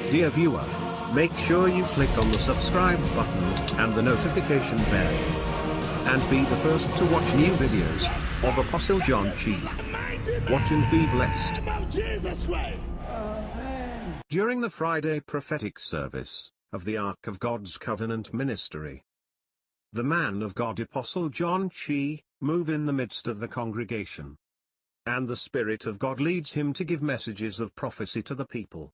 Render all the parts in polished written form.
Dear viewer, make sure you click on the subscribe button and the notification bell, and be the first to watch new videos of Apostle John Chi. Watch and be blessed. During the Friday prophetic service of the Ark of God's Covenant Ministry, the man of God Apostle John Chi move in the midst of the congregation, and the Spirit of God leads him to give messages of prophecy to the people.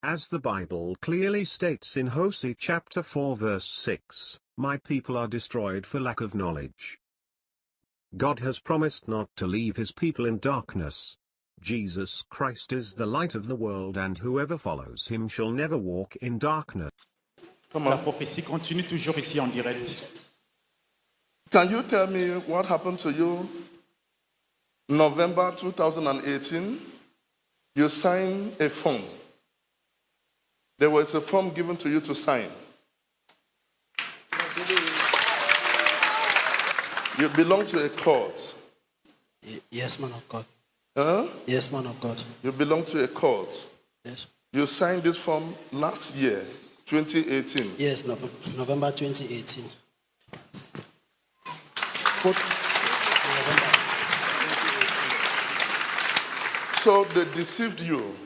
As the Bible clearly states in Hosea chapter 4 verse 6, "My people are destroyed for lack of knowledge." God has promised not to leave his people in darkness. Jesus Christ is the light of the world, and whoever follows him shall never walk in darkness. La prophétie continue toujours ici en direct. Can you tell me what happened to you November 2018? You signed a form. There was a form given to you to sign. You belong to a court. Yes, man of God. Huh? Yes, man of God. You belong to a court. Yes. You signed this form last year, 2018. Yes, November 2018. 4th November 2018. So they deceived you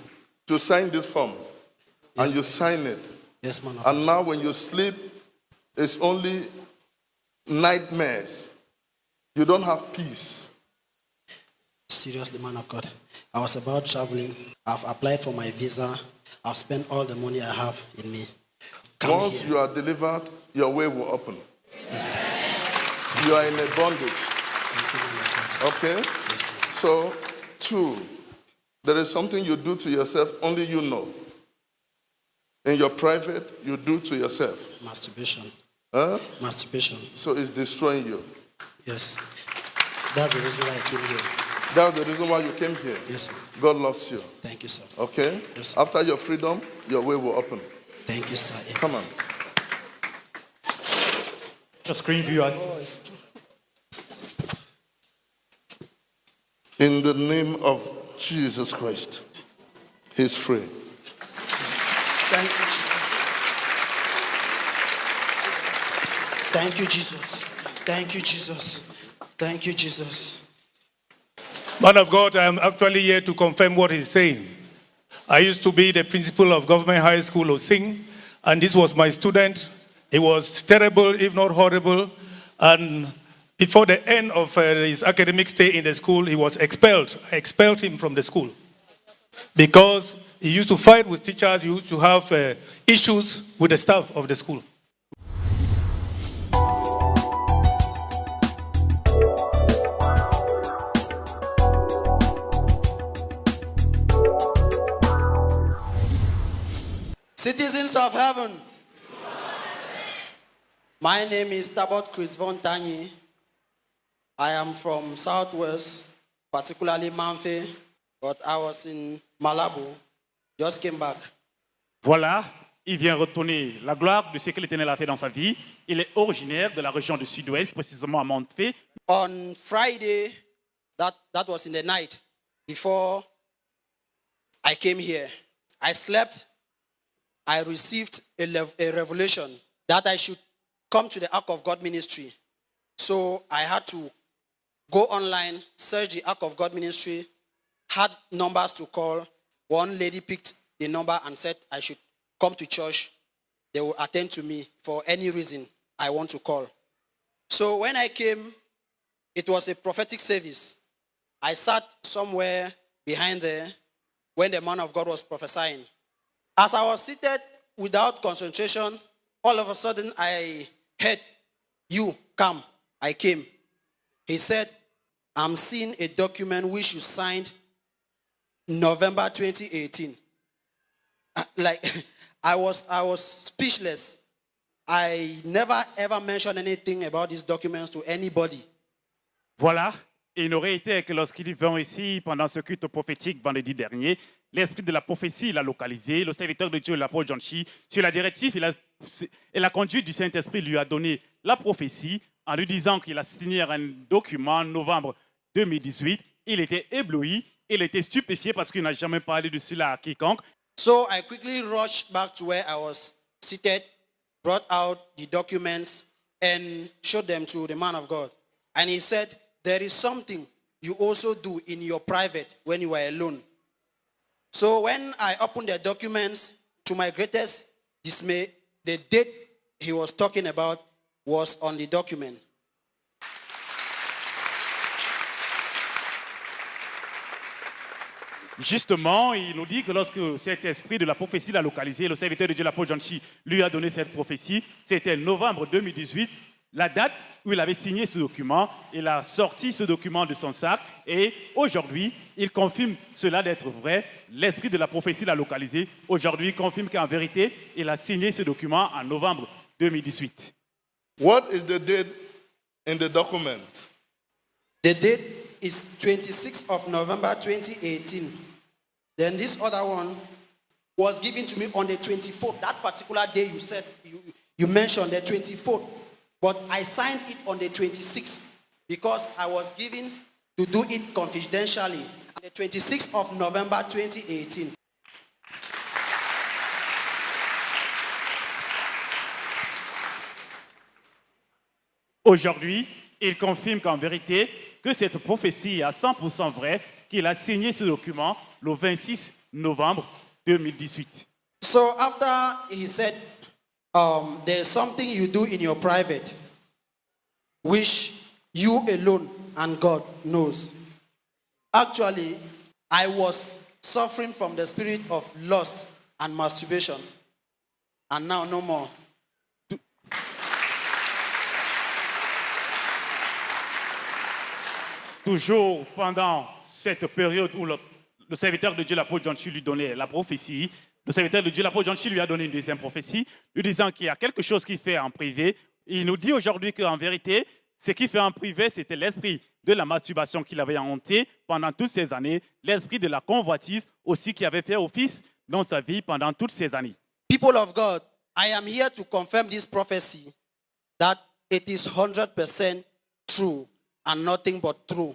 to sign this form, and you sign it. Yes, man of God. And now when you sleep, it's only nightmares. You don't have peace. Seriously, man of God. I was about traveling. I've applied for my visa. I've spent all the money I have in me. Once you are delivered, your way will open. You are in a bondage. Okay? Yes, sir. So, 2, there is something you do to yourself, only you know. In your private, you do to yourself. Masturbation. Huh? Masturbation. So it's destroying you. Yes. That's the reason why I came here. That's the reason why you came here. Yes, sir. God loves you. Thank you, sir. Okay? Yes, sir. After your freedom, your way will open. Thank you, sir. Come on. Your screen viewers. In the name of Jesus Christ, he's free. Thank you, Jesus. Thank you, Jesus. Thank you, Jesus. Thank you, Jesus. Man of God, I am actually here to confirm what he's saying. I used to be the principal of Government High School Osing, and this was my student. He was terrible, if not horrible, and before the end of his academic stay in the school, he was expelled. I expelled him from the school because he used to fight with teachers. He used to have issues with the staff of the school. Citizens of heaven, my name is Tabot Chris Von Tanyi. I am from Southwest, particularly Manfe, but I was in Malabo, just came back. Voilà, il vient retourner la gloire de ce que l'Éternel a fait dans sa vie. Il est originaire de la région du Sud-Ouest, précisément à Manfe. On Friday, that was in the night, before I came here, I slept. I received a revelation that I should come to the Ark of God ministry. So I had to go online, search the Ark of God ministry, had numbers to call. One lady picked the number and said I should come to church. They will attend to me for any reason I want to call. So when I came, it was a prophetic service. I sat somewhere behind there when the man of God was prophesying. As I was seated without concentration, all of a sudden I heard, "You come." I came. He said, "I'm seeing a document which you signed November 2018. Like, I was speechless. I never ever mentioned anything about these documents to anybody. Voilà, il n'aurait été que lorsqu'il est venu ici pendant ce culte prophétique vendredi dernier, l'esprit de la prophétie l'a localisé, le serviteur de Dieu, l'apôtre John Chi, sur la directive et la conduite du Saint-Esprit lui a donné la prophétie en lui disant qu'il a signé un document en novembre 2018. Il était ébloui, il était stupéfié parce qu'il n'a jamais parlé de cela à quiconque. So I quickly rushed back to where I was seated, brought out the documents, and showed them to the man of God. And he said, there is something you also do in your private when you are alone. So when I opened the documents, to my greatest dismay, the date he was talking about was on the document. Justement, il nous dit que lorsque cet esprit de la prophétie l'a localisé, le serviteur de Dieu, l'apôtre John Chi, lui a donné cette prophétie. C'était novembre 2018, la date où il avait signé ce document. Il a sorti ce document de son sac et aujourd'hui, il confirme cela d'être vrai. L'esprit de la prophétie l'a localisé. Aujourd'hui, il confirme qu'en vérité, il a signé ce document en novembre 2018. What is the date in the document? The date is 26th of November 2018. Then this other one was given to me on the 24th. That particular day you said, you mentioned the 24th. But I signed it on the 26th because I was given to do it confidentially. The 26th of November 2018. Aujourd'hui, il confirme qu'en vérité, que cette prophétie est à 100% vraie, qu'il a signé ce document le 26 novembre 2018. So after he said, there's something you do in your private, which you alone and God knows. Actually, I was suffering from the spirit of lust and masturbation, and now no more. Toujours pendant cette période où le serviteur de Dieu, l'apôtre John Chi, lui donnait la prophétie, le serviteur de Dieu, l'apôtre John Chi, lui a donné une deuxième prophétie, lui disant qu'il y a quelque chose qu'il fait en privé. Il nous dit aujourd'hui qu'en vérité, ce qu'il fait en privé, c'était l'esprit de la masturbation qu'il avait hanté pendant toutes ces années, l'esprit de la convoitise aussi qui avait fait office dans sa vie pendant toutes ces années. People of God, I am here to confirm this prophecy that it is 100% true and nothing but true.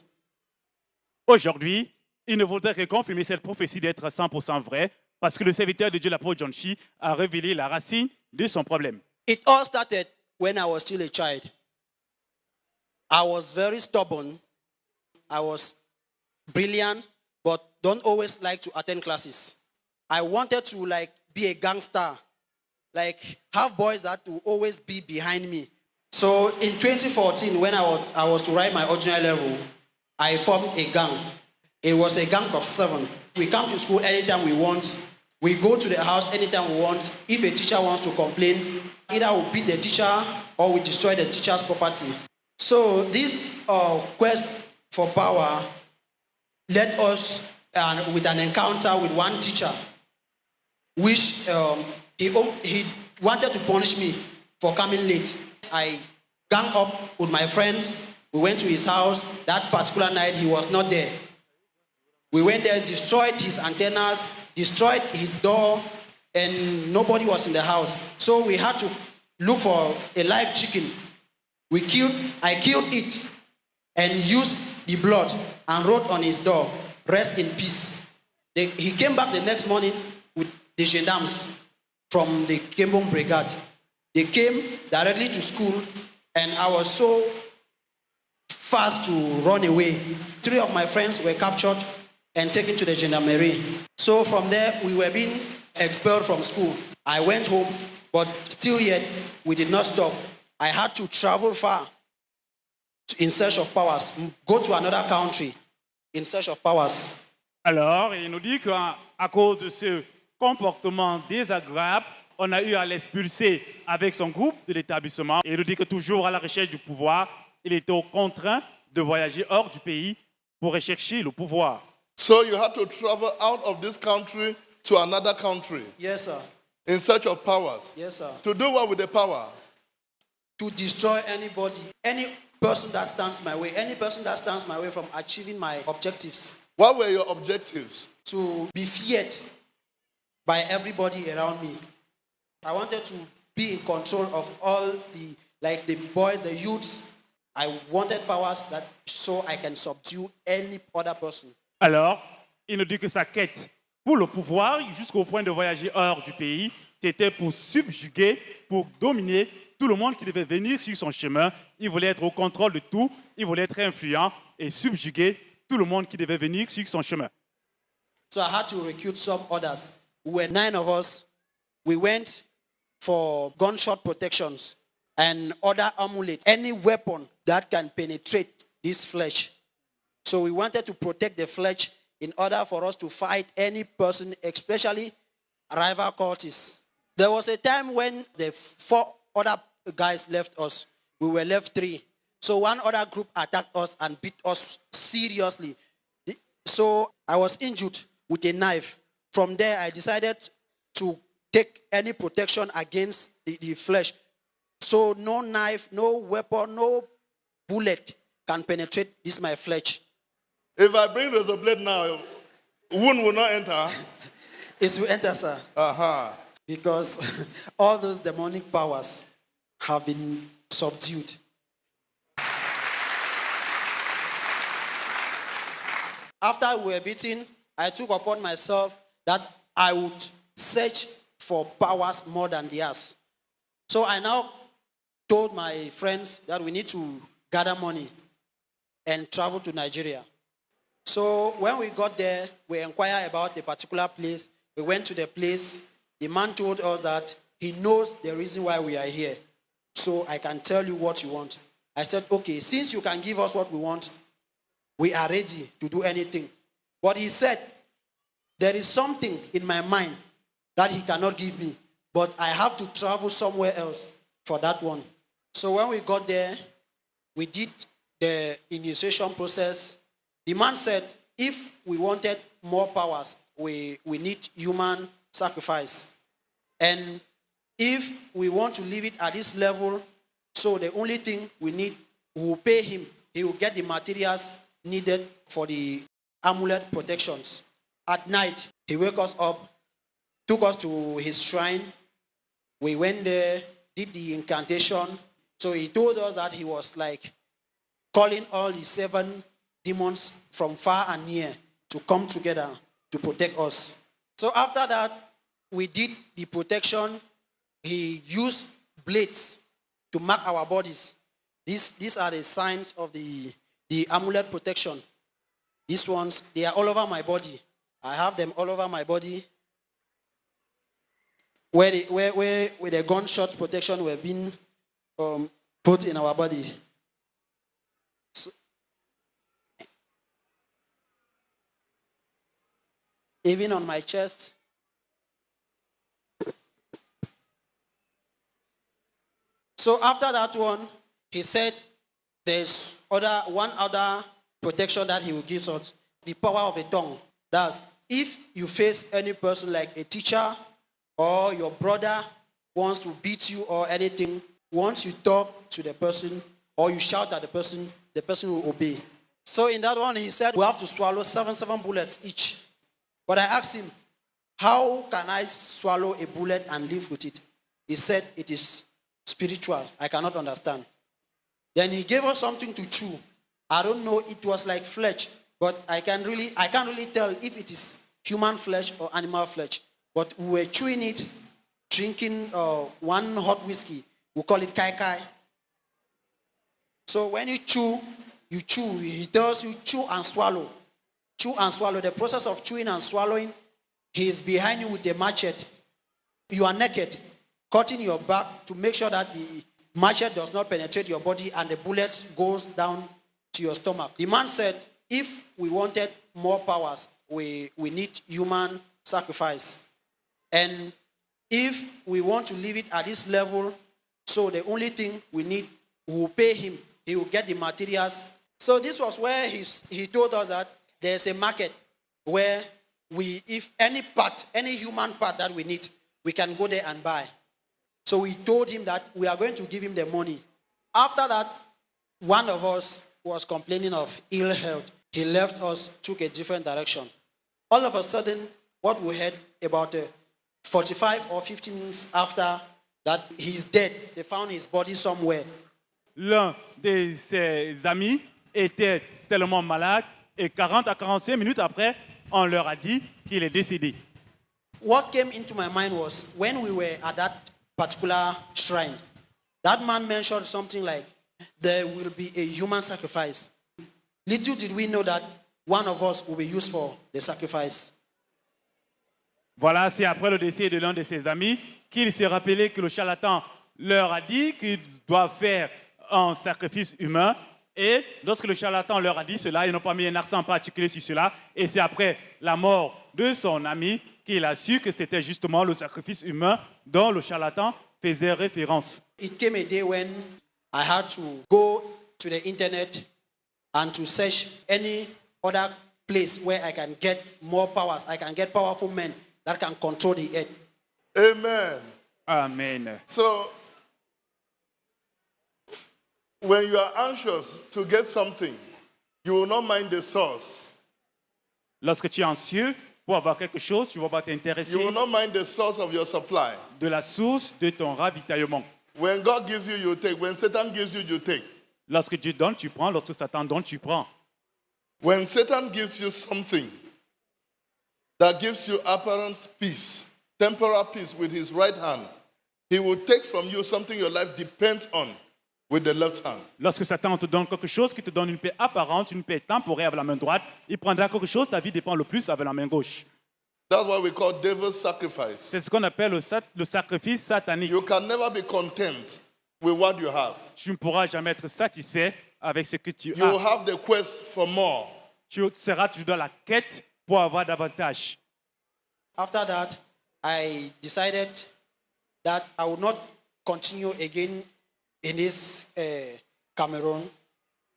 Aujourd'hui, il ne voudrait que confirmer cette prophétie d'être 100% vraie parce que le serviteur de Dieu, l'apôtre John Chi, a révélé la racine de son problème. It all started when I was still a child. I was very stubborn. I was brilliant, but don't always like to attend classes. I wanted to be a gangster, have boys that will always be behind me. So in 2014, when I was to write my original level, I formed a gang. It was a gang of 7. We come to school anytime we want. We go to the house anytime we want. If a teacher wants to complain, either we beat the teacher or we destroy the teacher's property. So this quest for power led us with an encounter with one teacher, which he wanted to punish me for coming late. I gang up with my friends. We went to his house. That particular night, he was not there. We went there, destroyed his antennas, destroyed his door, and nobody was in the house. So we had to look for a live chicken. I killed it and used the blood and wrote on his door, "Rest in peace." He came back the next morning with the gendarmes from the Kembong Brigade. They came directly to school, and I was so fast to run away. 3 of my friends were captured and taken to the gendarmerie. So from there, we were being expelled from school. I went home, but still yet, we did not stop. I had to travel far in search of powers, go to another country in search of powers. Alors, il nous dit qu'à cause de ce comportement désagréable, on a eu à l'expulser avec son groupe de l'établissement. Et il nous dit que toujours à la recherche du pouvoir, il était contraint de voyager hors du pays pour rechercher le pouvoir. So you had to travel out of this country to another country Yes, sir. in search of powers. Yes, sir. To do what with the power? To destroy anybody, any person that stands my way, any person that stands my way from achieving my objectives. What were your objectives? To be feared by everybody around me. I wanted to be in control of all the boys, the youths. I wanted powers so I can subdue any other person. Alors, il nous dit que sa quête pour le pouvoir, jusqu'au point de voyager hors du pays. C'était pour subjuguer, pour dominer tout le monde qui devait venir sur son chemin. Il voulait être au contrôle de tout, il voulait être influent et subjuguer tout le monde qui devait venir sur son chemin. So I had to recruit some others. We were 9 of us. We went for gunshot protections and other amulets, any weapon that can penetrate this flesh. So we wanted to protect the flesh in order for us to fight any person, especially rival cultists. There was a time when the 4 other guys left us. We were left 3. So one other group attacked us and beat us seriously. So I was injured with a knife. From there, I decided to take any protection against the flesh. So no knife, no weapon, no bullet can penetrate this my flesh. If I bring razor blade now, wound will not enter. It will enter, sir. Uh-huh. Because all those demonic powers have been subdued. After we were beaten, I took upon myself that I would search for powers more than theirs. So I now told my friends that we need to gather money and travel to Nigeria. So when we got there, we inquired about a particular place. We went to the place. The man told us that he knows the reason why we are here. So I can tell you what you want. I said, okay, since you can give us what we want, we are ready to do anything. But he said, there is something in my mind that he cannot give me, but I have to travel somewhere else for that one. So when we got there, we did the initiation process. The man said, if we wanted more powers, we need human sacrifice. And if we want to leave it at this level, so the only thing we need, we will pay him. He will get the materials needed for the amulet protections. At night, he woke us up, took us to his shrine. We went there, did the incantation. So he told us that he was like calling all the 7 demons from far and near to come together to protect us. So after that, we did the protection. He used blades to mark our bodies. These are the signs of the amulet protection. These ones, they are all over my body. I have them all over my body. Where the gunshot protection were being put in our body. So, even on my chest. So after that one, he said there's one other protection that he will give us, the power of the tongue. That's if you face any person like a teacher or your brother wants to beat you or anything, once you talk to the person or you shout at the person will obey. So in that one, he said we have to swallow 7 bullets each. But I asked him, how can I swallow a bullet and live with it? He said it is spiritual. I cannot understand. Then he gave us something to chew. I don't know, it was like flesh, but I can't really tell if it is human flesh or animal flesh. But we were chewing it, drinking one hot whiskey. We call it kai kai. So when you chew, he tells you chew and swallow. Chew and swallow. The process of chewing and swallowing, he is behind you with a machete. You are naked, cutting your back to make sure that the machete does not penetrate your body and the bullet goes down to your stomach. The man said, if we wanted more powers, we need human sacrifice. And if we want to leave it at this level, so the only thing we need, we will pay him. He will get the materials. So this was where he told us that there's a market where if any human part that we need, we can go there and buy. So we told him that we are going to give him the money. After that, one of us was complaining of ill health. He left us, took a different direction. All of a sudden, what we heard about 45 or 50 minutes after that, he's dead. They found his body somewhere. L'un de ses amis était tellement malade et 40 à 45 minutes après, on leur a dit qu'il est décédé. What came into my mind was when we were at that particular shrine, that man mentioned something like, there will be a human sacrifice. Little did we know that one of us will be used for the sacrifice. Voilà, c'est après le décès de l'un de ses amis qu'il s'est rappelé que le charlatan leur a dit qu'ils doivent faire un sacrifice humain. Et lorsque le charlatan leur a dit cela, ils n'ont pas mis un accent particulier sur cela. Et c'est après la mort de son ami qu'il a su que c'était justement le sacrifice humain dont le charlatan faisait référence. It came a day when I had to go to the internet and to search any other place where I can get more powers. I can get powerful men that can control the earth. Amen. Amen. So, when you are anxious to get something, you will not mind the source. Lorsque tu es anxieux pour avoir quelque chose, tu vas pas t'intéresser You will not mind the source of your supply. de la source de ton ravitaillement. When God gives you, you take. When Satan gives you, you take. Lorsque Dieu donne, tu prends. Lorsque Satan donne, tu prends. When Satan gives you something that gives you apparent peace, temporal peace with his right hand, he will take from you something your life depends on with the left hand. Lorsque Satan te donne quelque chose qui te donne une paix apparente, une paix temporaire avec la main droite, il prendra quelque chose, ta vie dépend le plus avec la main gauche. That's what we call devil's sacrifice. C'est ce qu'on appelle le sacrifice satanique. You can never be content with what you have. Tu ne pourras jamais être satisfait avec ce que tu You will as. have the quest for more. Tu seras toujours dans la quête pour avoir davantage. After that, I decided that I would not continue again in this Cameroon.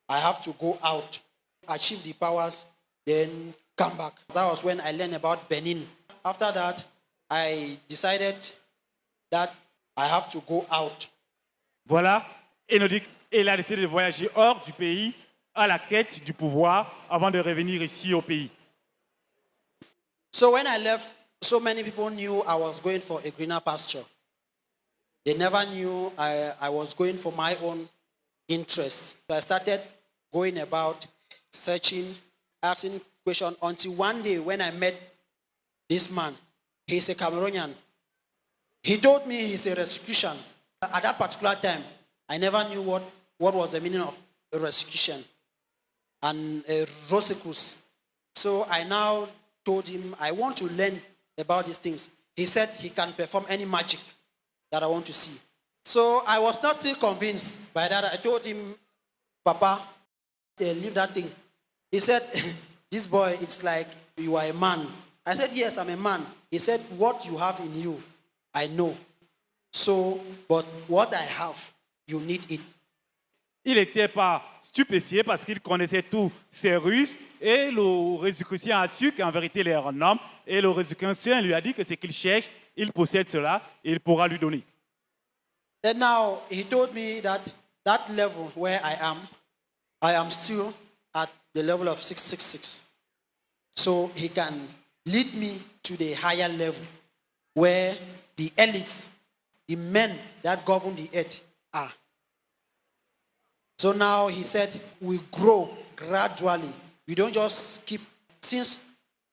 I have to go out, achieve the powers, then come back. That was when I learned about Benin. After that, I decided that I have to go out. Voilà. Et nous dit qu'il a décidé de voyager hors du pays à la quête du pouvoir avant de revenir ici au pays. So when I left, so many people knew I was going for a greener pasture. They never knew I was going for my own interest. So I started going about, searching, asking questions, until one day when I met this man, he's a Cameroonian. He told me he's a Rosicrucian. At that particular time, I never knew what was the meaning of a Rosicrucian and a Rosicrus. So I now told him, I want to learn about these things. He said he can perform any magic that I want to see. So I was not still convinced by that. I told him, Papa, leave that thing. He said, this boy, it's like you are a man. I said, yes, I'm a man. He said, what you have in you, I know. So, but what I have, you need it. Il n'était pas stupéfié parce qu'il connaissait tous ces ruses et le Rosicrucien a su qu'en vérité il est un homme et le Rosicrucien lui a dit que ce qu'il cherche, il possède cela et il pourra lui donner. Then now he told me that that level where I am still at the level of 666. So he can lead me to the higher level where the elites, the men that govern the earth are. So now he said, we grow gradually. We don't just keep, since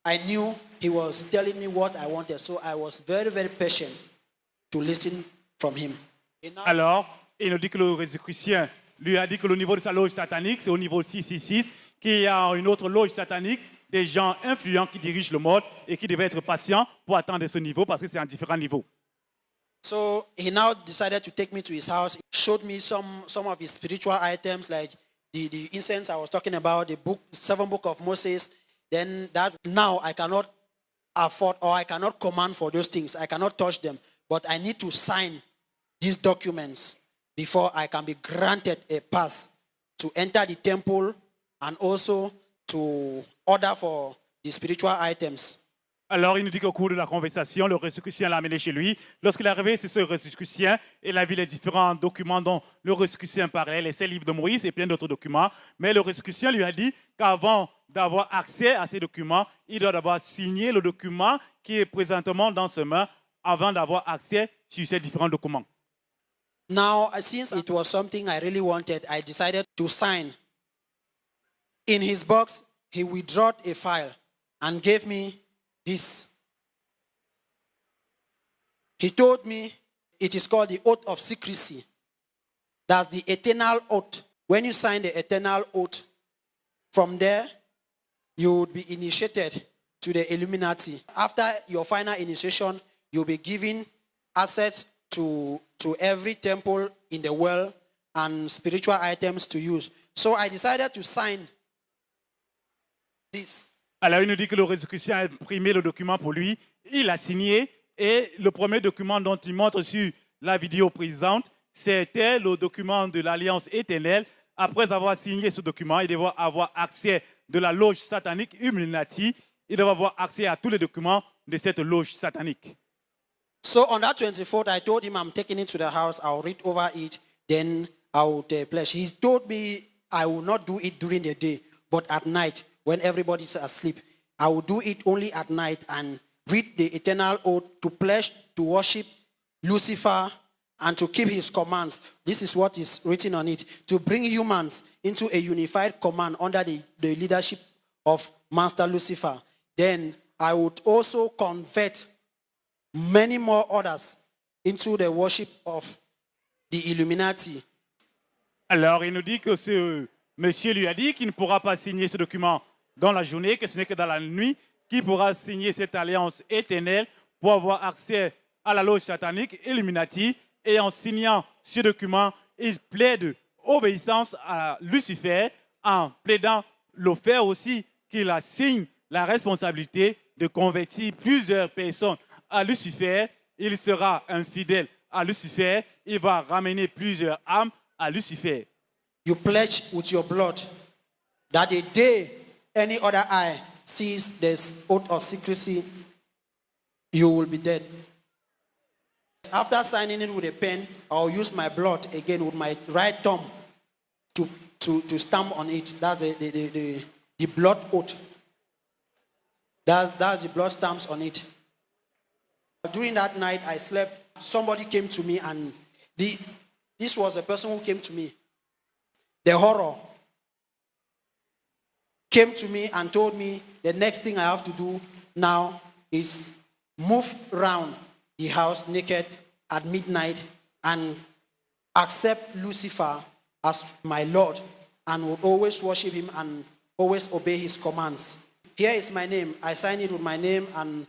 I knew he was telling me what I wanted, so I was very, very patient to listen from him. Alors, il nous dit que le Rosicrucien lui a dit que le niveau de sa loge satanique, c'est au niveau 666, qu'il y a une autre loge satanique, des gens influents qui dirigent le monde et qui devaient être patients pour atteindre ce niveau parce que c'est un différent niveau. So he now decided to take me to his house. He showed me some of his spiritual items, like the incense I was talking about, the book, 7 book of Moses. Then that now I cannot afford or I cannot command for those things. I cannot touch them. But I need to sign these documents before I can be granted a pass to enter the temple and also to order for the spiritual items. Alors, il nous dit qu'au cours de la conversation, le Rosicrucien l'a amené chez lui. Lorsqu'il est arrivé sur ce Rosicrucien, il a vu les différents documents dont le Rosicrucien parlait, les 7 livres de Moïse et plein d'autres documents. Mais le Rosicrucien lui a dit qu'avant d'avoir accès à ces documents, il doit d'abord signer le document qui est présentement dans ses mains avant d'avoir accès sur ces différents documents. Now, since it was something I really wanted, I decided to sign. In his box, he withdrew a file and gave me this. He told me it is called the oath of secrecy. That's the eternal oath. When you sign the eternal oath, from there, you would be initiated to the Illuminati. After your final initiation, you'll be given assets to every temple in the world and spiritual items to use. So I decided to sign this. Alors, il nous dit que le Rosicrucien a imprimé le document pour lui, il a signé, et le premier document dont il montre sur la vidéo présente, c'était le document de l'Alliance éternelle. Après avoir signé ce document, il devait avoir accès de la loge satanique Illuminati, il devait avoir accès à tous les documents de cette loge satanique. So on that 24th, I told him I'm taking it to the house, I'll read over it, then I would pledge. He told me I will not do it during the day, but at night, when everybody's asleep, I will do it only at night and read the eternal oath to pledge to worship Lucifer and to keep his commands. This is what is written on it. To bring humans into a unified command under the leadership of Master Lucifer. Then I would also convert many more others into the worship of the Illuminati. Alors, il nous dit que ce monsieur lui a dit qu'il ne pourra pas signer ce document dans la journée, que ce n'est que dans la nuit qu'il pourra signer cette alliance éternelle pour avoir accès à la loge satanique Illuminati. Et en signant ce document, il plaide obéissance à Lucifer, en plaidant le fait aussi qu'il assigne la responsabilité de convertir plusieurs personnes à Lucifer. Il sera infidèle à Lucifer, il va ramener plusieurs âmes à Lucifer. You pledge with your blood that the day any other eye sees this oath of secrecy, you will be dead. After signing it with a pen, I'll use my blood again with my right thumb to stamp on it. That's the blood oath. That's the blood stamps on it. During that night, I slept. Somebody came to me, and this was the person who came to me. The horror came to me and told me the next thing I have to do now is move around the house naked at midnight and accept Lucifer as my Lord and would always worship him and always obey his commands. Here is my name. I signed it with my name and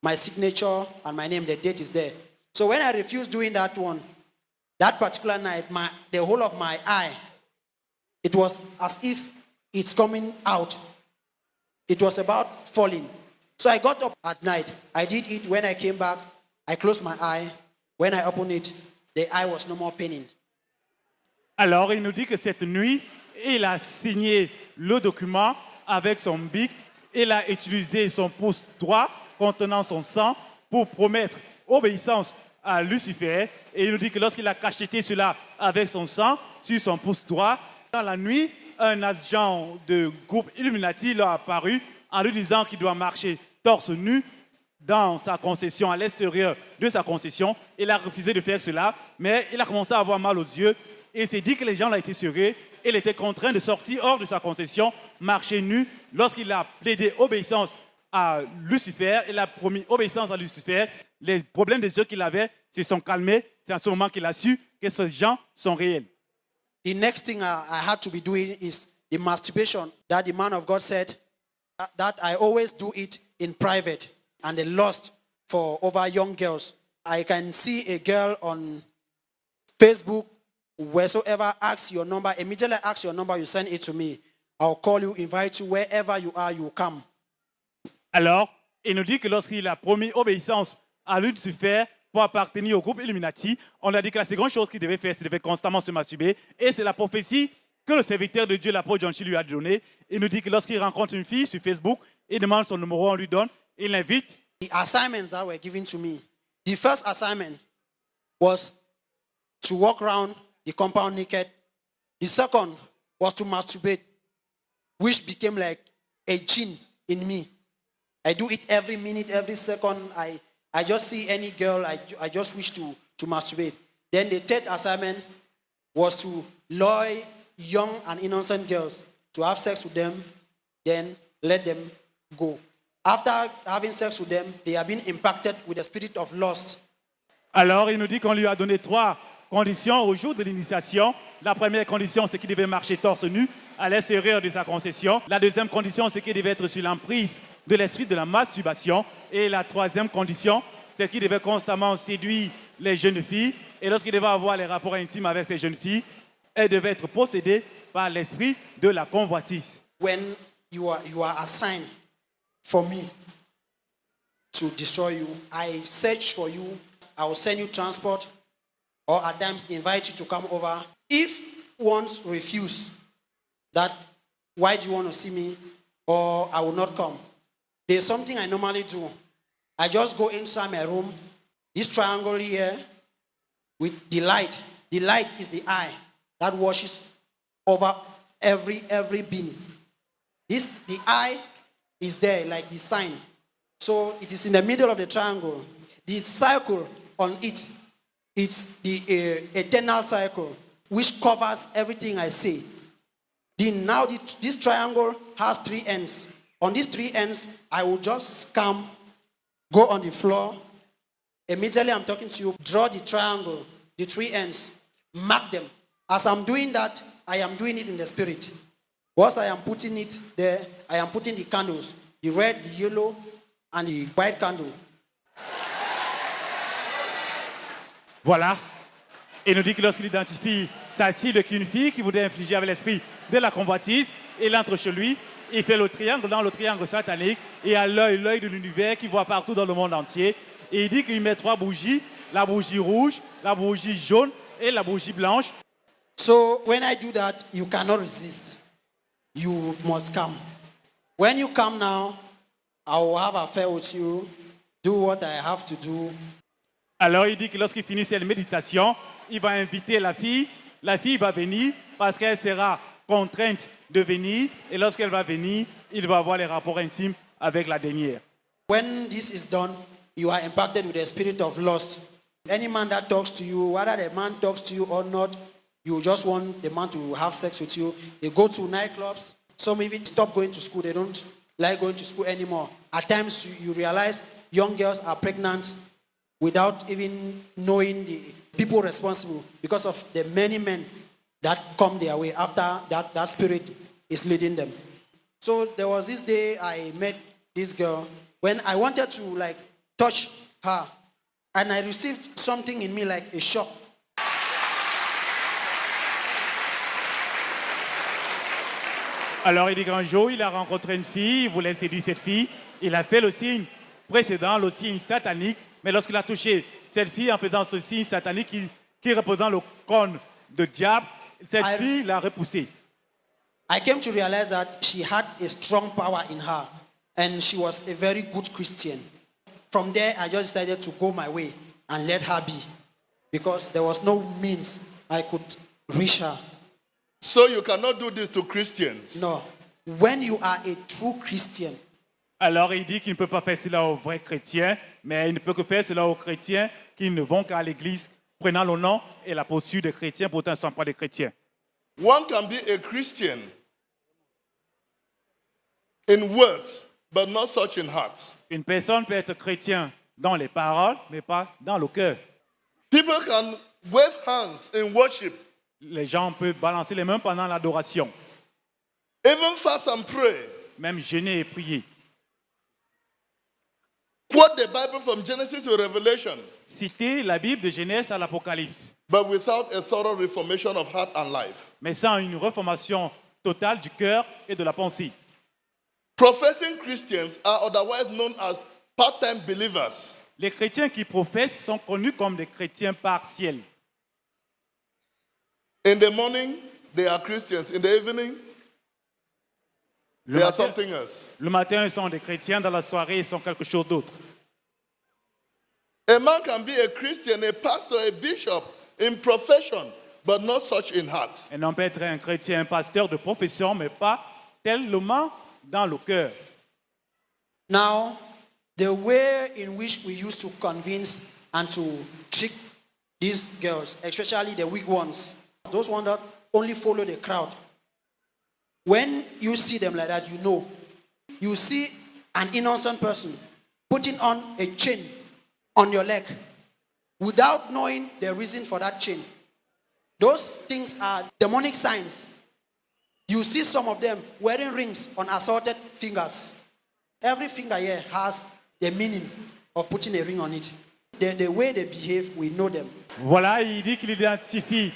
my signature and my name. The date is there. So when I refused doing that one, that particular night, the whole of my eye, it was as if it's coming out. It was about falling. So I got up at night. I did it. When I came back, I closed my eye. When I opened it, the eye was no more paining. Alors, il nous dit que cette nuit, il a signé le document avec son bic. Il a utilisé son pouce droit contenant son sang pour promettre obéissance à Lucifer. Et il nous dit que lorsqu'il a cacheté cela avec son sang sur son pouce droit, dans la nuit, un agent de groupe Illuminati lui a apparu en lui disant qu'il doit marcher torse nu dans sa concession, à l'extérieur de sa concession. Il a refusé de faire cela, mais il a commencé à avoir mal aux yeux. Et il s'est dit que les gens l'ont été serrés. Il était contraint de sortir hors de sa concession, marcher nu. Lorsqu'il a plaidé obéissance à Lucifer, il a promis obéissance à Lucifer. Les problèmes des yeux qu'il avait se sont calmés. C'est à ce moment qu'il a su que ces gens sont réels. The next thing I had to be doing is the masturbation that the man of God said that I always do it in private, and the lust for over young girls. I can see a girl on Facebook, wheresoever asks your number, immediately ask your number, you send it to me. I'll call you, invite you, wherever you are, you come. Alors, il nous dit que lorsqu'il a promis obéissance à Lucifer pour appartenir au groupe Illuminati, on a dit que la seconde chose qu'il devait faire, c'est de constamment se masturber. Et c'est la prophétie que le serviteur de Dieu, l'apôtre John Chi, lui a donnée. Il nous dit que lorsqu'il rencontre une fille sur Facebook, il demande son numéro, on lui donne, il l'invite. The assignments that were given to me, the first assignment was to walk around the compound naked. The second was to masturbate, which became like a gene in me. I do it every minute, every second. I just see any girl, I just wish to masturbate. Then the third assignment was to lure young and innocent girls to have sex with them, then let them go. After having sex with them, they have been impacted with the spirit of lust. Alors, il nous dit qu'on lui a donné 3 conditions au jour de l'initiation. La première condition, c'est qu'il devait marcher torse nu à l'extérieur de sa concession. La deuxième condition, c'est qu'il devait être sur l'emprise de l'esprit de la masturbation. Et la troisième condition, c'est qu'il devait constamment séduire les jeunes filles. Et lorsqu'il devait avoir les rapports intimes avec ces jeunes filles, elles devaient être possédées par l'esprit de la convoitise. When you are assigned for me to destroy you, I search for you. I will send you transport, or at times invite you to come over. If ones refuse that, why do you want to see me, or I will not come, there's something I normally do. I just go inside my room, this triangle here, with the light. The light is the eye that washes over every being. The eye is there like the sign. So it is in the middle of the triangle. The circle on it, it's the eternal circle, which covers everything I say. Now this triangle has 3 ends. On these 3 ends, I will just come, go on the floor. Immediately I'm talking to you, draw the triangle, the 3 ends, mark them. As I'm doing that, I am doing it in the spirit. Once I am putting it there, I am putting the candles, the red, the yellow, and the white candle. Voilà. Et nous dit que lorsqu'il identifie sa cible qu'une fille qui voudrait infliger avec l'esprit de la convoitise, il entre chez lui, il fait le triangle dans le triangle satanique, et à l'œil de l'univers qui voit partout dans le monde entier. Et il dit qu'il met 3 bougies, la bougie rouge, la bougie jaune et la bougie blanche. So when I do that, you cannot resist. You must come. When you come now, I will have an affair with you, do what I have to do. Alors il dit que lorsqu'il finit cette méditation, il va inviter la fille va venir parce qu'elle sera contrainte de venir, et lorsqu'elle va venir, il va avoir les rapports intimes avec la dernière. When this is done, you are impacted with the spirit of lust. Any man that talks to you, whether the man talks to you or not, you just want the man to have sex with you. They go to nightclubs. Some even stop going to school. They don't like going to school anymore. At times, you realize young girls are pregnant without even knowing the people responsible because of the many men that come their way after that spirit is leading them. So there was this day I met this girl when I wanted to touch her, and I received something in me like a shock. Alors il dit qu'un jour, il a rencontré une fille, il voulait séduire cette fille, il a fait le signe précédent, le signe satanique, mais lorsqu'il a touché cette fille en faisant ce signe satanique qui représente le cône de diable, cette fille l'a repoussé. I came to realize that she had a strong power in her, and she was a very good Christian. From there, I just decided to go my way and let her be, because there was no means I could reach her. So you cannot do this to Christians. No. When you are a true Christian, alors il dit qu'il ne peut pas faire cela aux vrais chrétiens, mais il ne peut que faire cela aux chrétiens qui ne vont qu'à l'église, prenant le nom et la posture des chrétiens, pourtant ne sont pas des chrétiens. One can be a Christian in words, but not such in hearts. Une personne peut être chrétien dans les paroles, mais pas dans le cœur. People can wave hands in worship, Les gens peuvent balancer les mains pendant l'adoration, even fast and pray, même jeûner et prier. quote the Bible from Genesis to Revelation, Citer la Bible de Genèse à l'Apocalypse, but without a thorough reformation of heart and life. mais sans une reformation totale du cœur et de la pensée. Professing Christians are otherwise known as part-time believers. Les chrétiens qui professent sont connus comme des chrétiens partiels. In the morning, they are Christians. In the evening, they are something else. Le matin, ils sont des chrétiens, dans la soirée, ils sont quelque chose d'autre. A man can be a Christian, a pastor, a bishop in profession, but not such in heart. Un homme peut être un chrétien, un pasteur de profession, mais pas tellement dans le cœur. now, the way in which we used to convince and to trick these girls, especially the weak ones, those ones that only follow the crowd, when you see them like that, you know you see an innocent person putting on a chain on your leg without knowing the reason for that chain. Those things are demonic signs. You see some of them wearing rings on assorted fingers. Every finger here has the meaning of putting a ring on it. The way they behave, we know them. Voilà, il dit qu'il identifie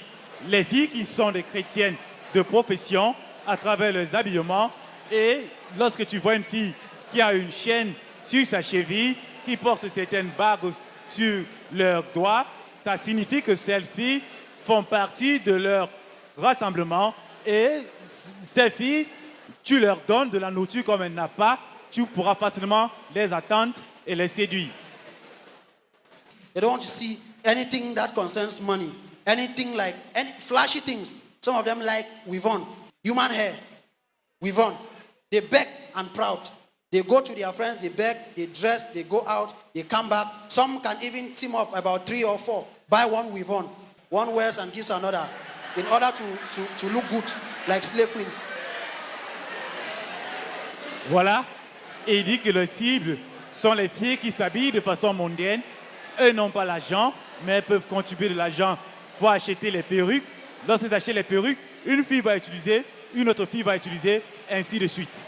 les filles qui sont des chrétiennes de profession à travers leurs habillements. Et lorsque tu vois une fille qui a une chaîne sur sa cheville, qui porte certaines bagues sur leurs doigts, ça signifie que ces filles font partie de leur rassemblement. Et ces filles, tu leur donnes de la nourriture comme elles n'ont pas, tu pourras facilement les attendre et les séduire. They don't want to see anything that concerns money, anything like any flashy things. Some of them like weave-on, human hair, weave-on. They beg and proud. They go to their friends, they beg, they dress, they go out, they come back. Some can even team up about 3 or 4, buy one weave-on. One wears and gives another in order to look good, like slave queens. Voilà, et il dit que les cibles sont les filles qui s'habillent de façon mondaine. Eux n'ont pas l'argent, mais peuvent contribuer de l'argent pour acheter les perruques. Lorsqu'ils achètent les perruques, une fille va utiliser, une autre fille va utiliser, ainsi de suite.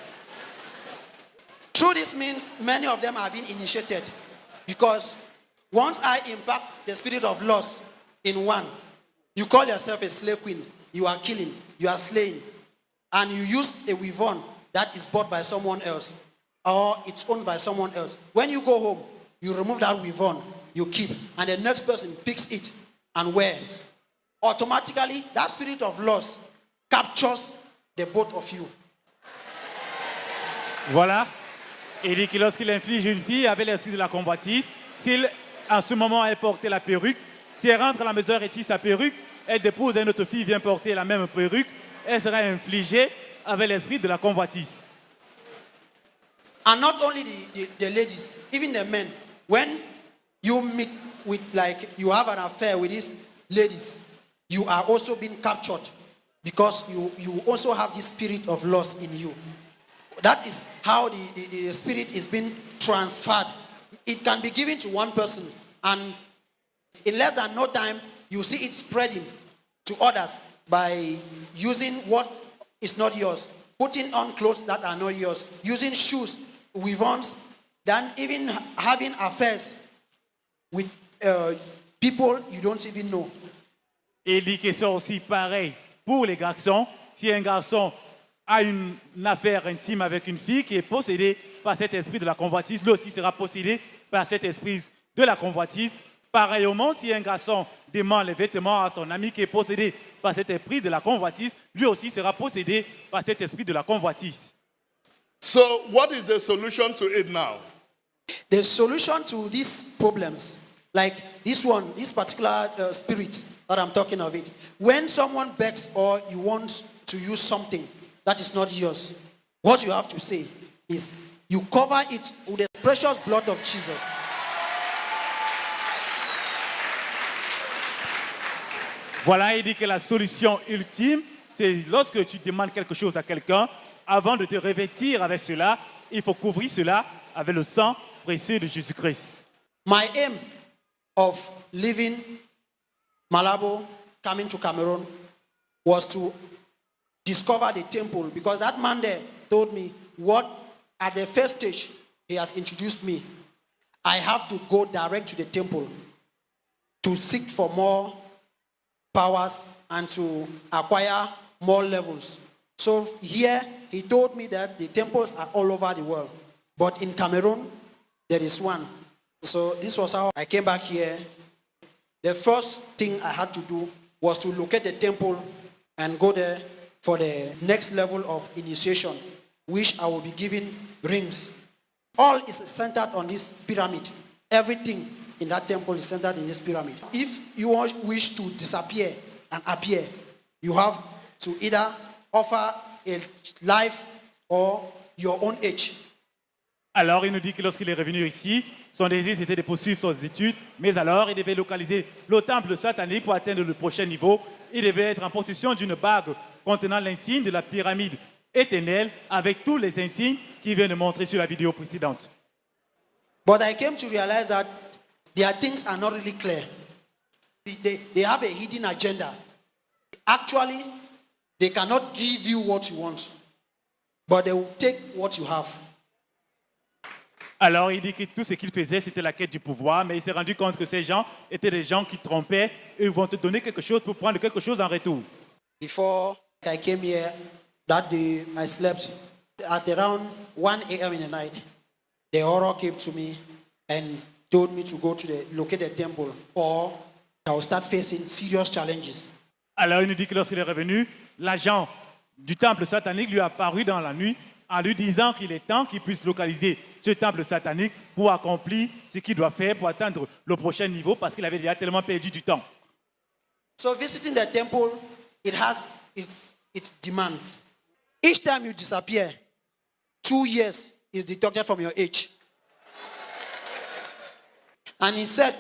Through this means many of them have been initiated, because once I impact the spirit of loss in one, you call yourself a slave queen, you are killing, you are slaying, and you use a weave-on that is bought by someone else or it's owned by someone else. When you go home, you remove that weave-on, you keep, and the next person picks it and wears. Automatically, that spirit of loss captures the both of you. Voilà. Il dit que lorsqu'il inflige une fille avec l'esprit de la convoitise, s'il, en ce moment, elle portait la perruque, si elle rentre à la maison et retire sa perruque, elle dépose une autre fille, vient porter la même perruque, elle sera infligée avec l'esprit de la convoitise. And not only the ladies, even the men, when you meet with, like, you have an affair with these ladies, you are also being captured because you also have this spirit of loss in you. That is how the spirit is being transferred. It can be given to one person, and in less than no time, you see it spreading to others by using what is not yours, putting on clothes that are not yours, using shoes, weave-ons, then even having affairs with people you don't even know. Et il dit que c'est aussi pareil pour les garçons. Si un garçon a une affaire intime avec une fille qui est possédée par cet esprit de la convoitise, lui aussi sera possédé par cet esprit de la convoitise. Pareillement, si un garçon demande les vêtements à son ami qui est possédé par cet esprit de la convoitise, lui aussi sera possédé par cet esprit de la convoitise. So, what is the solution to it now? The solution to these problems, like this one, this particular spirit that I'm talking of it, when someone begs or you want to use something that is not yours, what you have to say is you cover it with the precious blood of Jesus. Voilà, il dit que la solution ultime, c'est lorsque tu demandes quelque chose à quelqu'un, avant de te revêtir avec cela, il faut couvrir cela avec le sang précieux de Jésus-Christ. My aim of leaving Malabo, coming to Cameroon, was to discover the temple, because that man there told me what at the first stage he has introduced me. I have to go direct to the temple to seek for more powers and to acquire more levels. So here he told me that the temples are all over the world, but in Cameroon there is one. So this was how I came back here. The first thing I had to do was to locate the temple and go there for the next level of initiation, which I will be given rings. All is centered on this pyramid. Everything in that temple is centered in this pyramid. If you wish to disappear and appear, you have to either offer a life or your own age. Alors, il nous dit que lorsqu'il est revenu ici, son désir c'était de poursuivre ses études, mais alors il devait localiser le temple satanique pour atteindre le prochain niveau. Il devait être en possession d'une bague contenant l'insigne de la pyramide éternelle avec tous les insignes qu'il vient de montrer sur la vidéo précédente. But I came to realize that their things are not really clear. They have a hidden agenda. Actually, they cannot give you what you want, but they will take what you have. Alors il dit que tout ce qu'il faisait, c'était la quête du pouvoir, mais il s'est rendu compte que ces gens étaient des gens qui trompaient et ils vont te donner quelque chose pour prendre quelque chose en retour. Before I came here, that day I slept at around 1 a.m. in the night. The horror came to me and told me to go to locate the temple, or I will start facing serious challenges. Alors il nous dit que lorsqu'il est revenu, l'agent du temple satanique lui a apparu dans la nuit en lui disant qu'il est temps qu'il puisse localiser ce temple satanique pour accomplir ce qu'il doit faire pour atteindre le prochain niveau parce qu'il avait déjà tellement perdu du temps. So visiting the temple, it has its demand. Each time you disappear, 2 years is deducted from your age. And he said,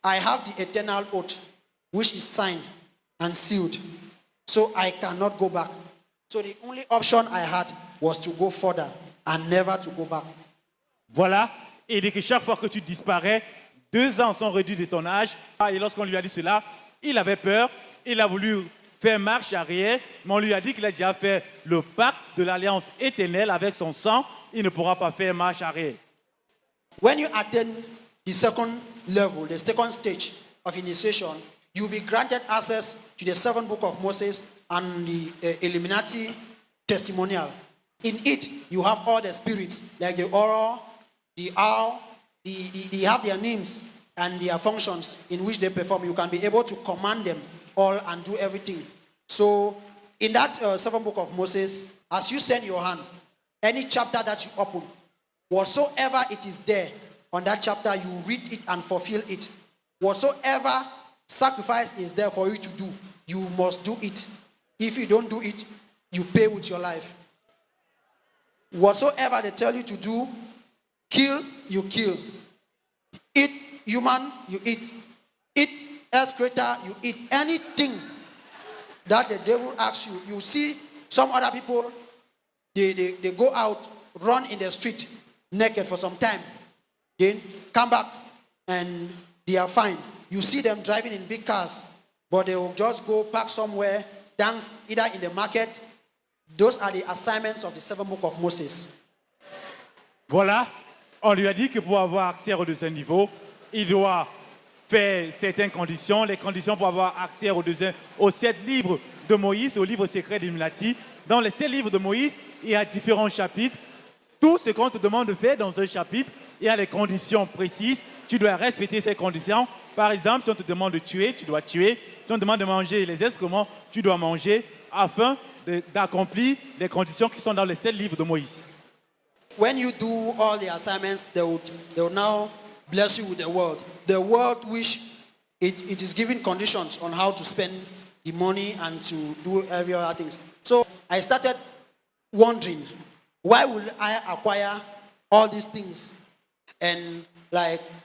I have the eternal oath, which is signed and sealed, so I cannot go back. So the only option I had was to go further and never to go back. Voilà, et il dit que chaque fois que tu disparais, 2 ans sont réduits de ton âge. Et lorsqu'on lui a dit cela, il avait peur, il a voulu faire marche arrière, mais on lui a dit qu'il a déjà fait le pacte de l'alliance éternelle avec son sang, il ne pourra pas faire marche arrière. When you attend the second level, the second stage of initiation, you will be granted access to the 7th book of Moses and the Illuminati testimonial. In it, you have all the spirits, like the aura, the owl, they have their names and their functions in which they perform. You can be able to command them all and do everything. So, in that 7th book of Moses, as you send your hand, any chapter that you open, whatsoever it is there on that chapter, you read it and fulfill it. Whatsoever sacrifice is there for you to do, you must do it. If you don't do it, you pay with your life. Whatsoever they tell you to do, kill, you kill. Eat human, you eat. Eat excreta, you eat. Anything that the devil asks you. You see some other people, they go out, run in the street naked for some time, then come back and they are fine. You see them driving in big cars, but they will just go park somewhere, dance either in the market. Those are the assignments of the 7th book of Moses. Voilà, on lui a dit que pour avoir accès au deuxième niveau, il doit faire certaines conditions. Les conditions pour avoir accès aux 7 livres de Moïse, au livre secret d'Illuminati. Dans les 7 livres de Moïse, il y a différents chapitres. Tout ce qu'on te demande de faire dans un chapitre, il y a les conditions précises. Tu dois respecter ces conditions. Par exemple, si on te demande de tuer, tu dois tuer. Si on te demande de manger les excréments, tu dois manger afin d'accomplir les conditions qui sont dans les 7 livres de Moïse. When you do all the assignments, they will now bless you with the world. The world which it is giving conditions on how to spend the money and to do every other things. So I started wondering, why will I acquire all these things and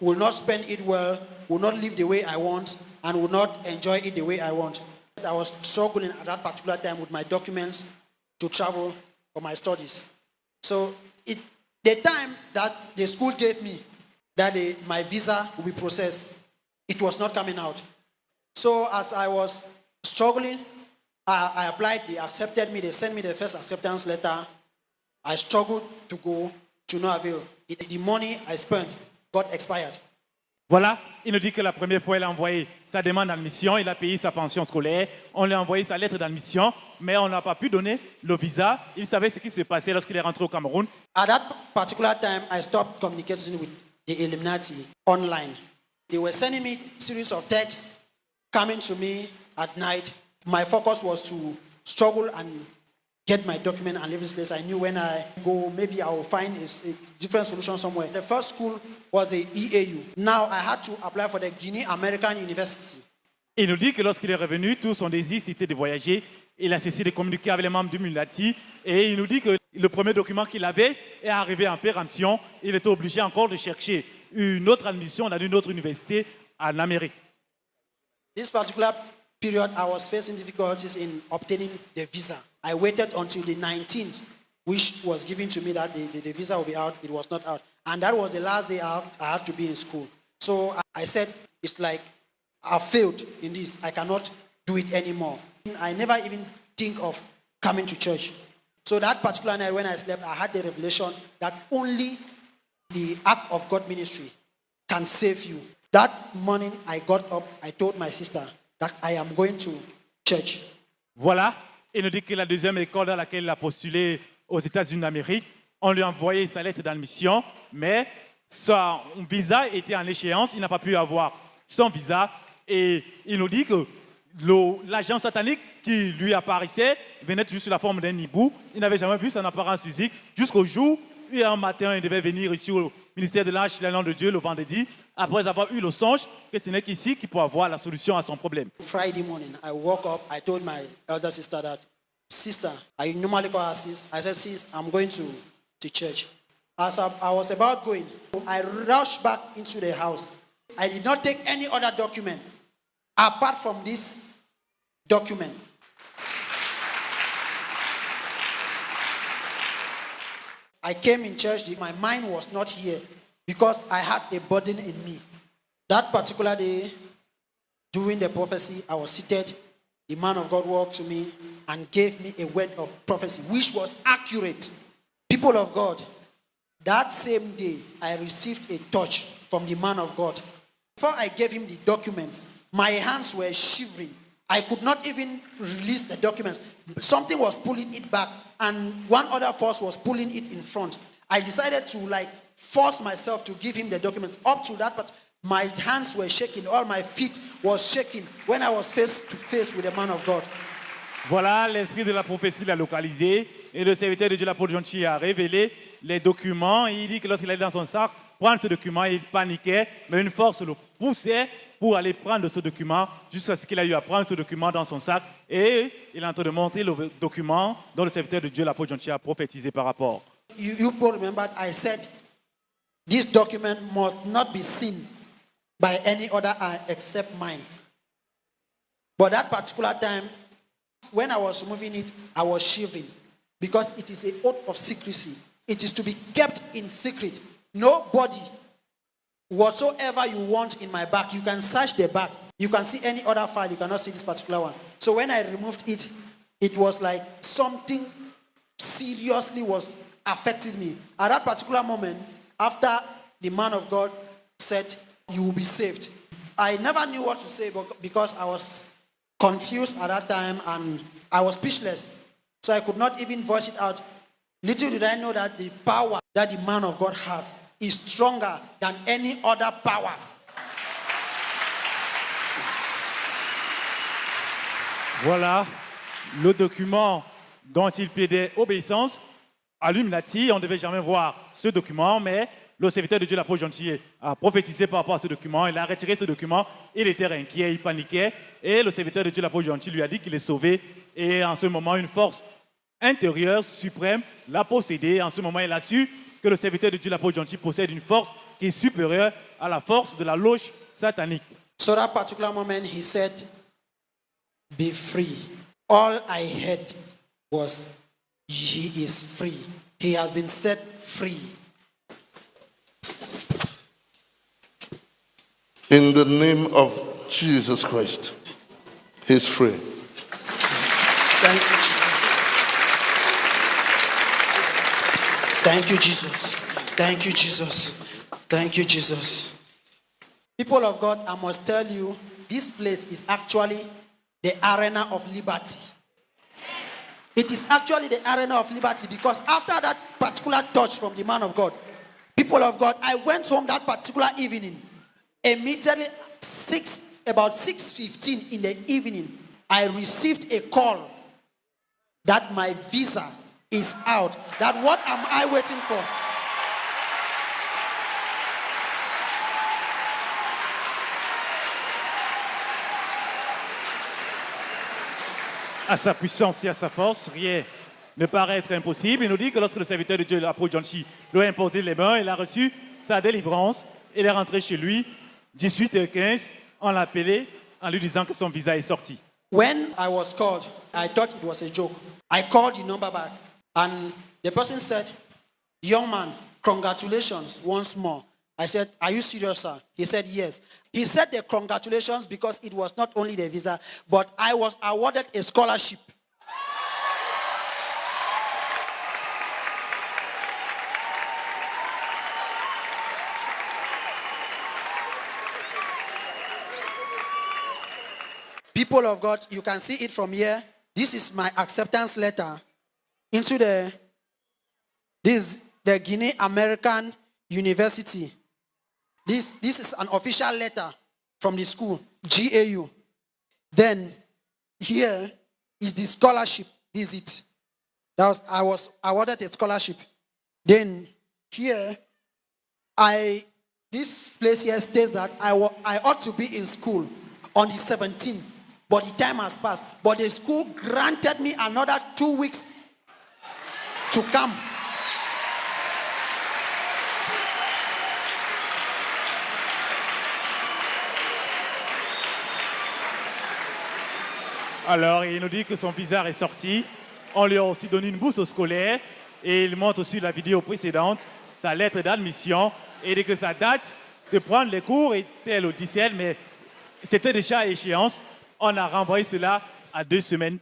will not spend it well, will not live the way I want, and will not enjoy it the way I want? I was struggling at that particular time with my documents to travel for my studies. So the time that the school gave me, that my visa will be processed, it was not coming out. So as I was struggling, I applied, they accepted me, they sent me the first acceptance letter. I struggled to go, to no avail. The money I spent got expired. Voilà, il nous dit que la première fois, il a envoyé sa demande d'admission, il a payé sa pension scolaire, on lui a envoyé sa lettre d'admission, mais on n'a pas pu donner le visa. Il savait ce qui se passait lorsqu'il est rentré au Cameroun. At that particular time, I stopped communicating with the Illuminati online. They were sending me series of texts coming to me at night. My focus was to struggle and get my document and leave this place. I knew when I go, maybe I will find a different solution somewhere. The first school was the EAU. Now I had to apply for the Guinea American University. Il nous dit que lorsqu'il est revenu, tout son désir c'était de voyager. Il a cessé de communiquer avec les membres du Illuminati et il nous dit que le premier document qu'il avait est arrivé en péremption. Il était obligé encore de chercher une autre admission dans une autre université en Amérique. This particular period, I was facing difficulties in obtaining the visa. I waited until the 19th, which was given to me that the visa will be out. It was not out. And that was the last day I had to be in school. So I said, it's like I failed in this. I cannot do it anymore. I never even think of coming to church. So that particular night when I slept, I had the revelation that only the Ark of God ministry can save you. That morning I got up, I told my sister that I am going to church. Voilà, il nous dit que la deuxième école dans laquelle il a postulé aux États-Unis d'Amérique, on lui a envoyé sa lettre d'admission, mais son visa était en échéance, il n'a pas pu avoir son visa. Et il nous dit que l'agent satanique qui lui apparaissait venait toujours sous la forme d'un hibou. Il n'avait jamais vu son apparence physique jusqu'au jour où un matin, il devait venir ici au ministère de l'Arche, le nom de Dieu, le vendredi, après avoir eu le songe que ce n'est qu'ici qu'il peut avoir la solution à son problème. Friday morning, I woke up, I told my elder sister that, sister, I normally call her sis. I said, sis, I'm going to church. As I was about going, I rushed back into the house. I did not take any other document apart from this document. I came in church, my mind was not here because I had a burden in me. That particular day, during the prophecy, I was seated. The man of God walked to me and gave me a word of prophecy, which was accurate. People of God, that same day, I received a touch from the man of God. Before I gave him the documents, my hands were shivering. I could not even release the documents. Something was pulling it back, and one other force was pulling it in front. I decided to force myself to give him the documents. Up to that, but my hands were shaking, all my feet was shaking when I was face to face with the man of God. Voilà, l'esprit de la prophétie l'a localisé et le serviteur de Dieu, l'apôtre John Chi, a révélé les documents. Il dit que lorsqu'il allait dans son sac, prendre ce document, il paniquait, mais une force le poussait pour aller prendre ce document jusqu'à ce qu'il a eu à prendre ce document dans son sac. Et il est en train de montrer le document dont le serviteur de Dieu, l'apôtre John Chi, a prophétisé par rapport. You remember I said, this document must not be seen by any other eye except mine. But that particular time, when I was removing it, I was shivering because it is an oath of secrecy. It is to be kept in secret. Nobody, whatsoever you want in my back, you can search the back. You can see any other file, you cannot see this particular one. So when I removed it, it was like something seriously was affecting me. At that particular moment, after the man of God said, you will be saved, I never knew what to say because I was confused at that time and I was speechless. So I could not even voice it out. Little did I know that the power that the man of God has is stronger than any other power. Voilà le document dont il plaidait obéissance. Illuminati, on ne devait jamais voir ce document, mais le serviteur de Dieu, l'apôtre John Chi, a prophétisé par rapport à ce document. Il a retiré ce document, il était inquiet, il paniquait. Et le serviteur de Dieu, l'apôtre John Chi, lui a dit qu'il est sauvé. Et en ce moment, une force intérieure, suprême, l'a possédé. En ce moment, il a su que le serviteur de Dieu, l'apôtre John Chi, possède une force qui est supérieure à la force de la loge satanique. So that particular moment, he said, be free. All I heard was, he is free. He has been set free. In the name of Jesus Christ, he's free. Thank you, Jesus. Thank you, Jesus. Thank you, Jesus. Thank you, Jesus. People of God, I must tell you, this place is actually the arena of liberty. It is actually the arena of liberty because after that particular touch from the man of God, people of God, I went home that particular evening. Immediately, about 6:15 in the evening, I received a call that my visa is out. That what am I waiting for? À sa puissance et à sa force, rien ne paraît être impossible. Il nous dit que lorsque le serviteur de Dieu, l'apôtre John Chi, lui a imposé les mains, il a reçu sa délivrance. Il est rentré chez lui, 18h15, on l'a appelé en lui disant que son visa est sorti. When I was called, I thought it was a joke. I called the number back, and the person said, young man, congratulations once more. I said, are you serious, sir? He said, yes. He said the congratulations because it was not only the visa, but I was awarded a scholarship. People of God, you can see it from here. This is my acceptance letter into the Guinea American University. This is an official letter from the school, GAU. Then here is the scholarship. This is it. I was awarded a scholarship. Then here, this place here states that I ought to be in school on the 17th. But the time has passed. But the school granted me another 2 weeks to come. Alors, il nous dit que son visa est sorti. On lui a aussi donné une bourse scolaire. Et il montre aussi la vidéo précédente, sa lettre d'admission. Et dit que sa date de prendre les cours était le 17, mais c'était déjà à échéance. On a renvoyé cela à 2 semaines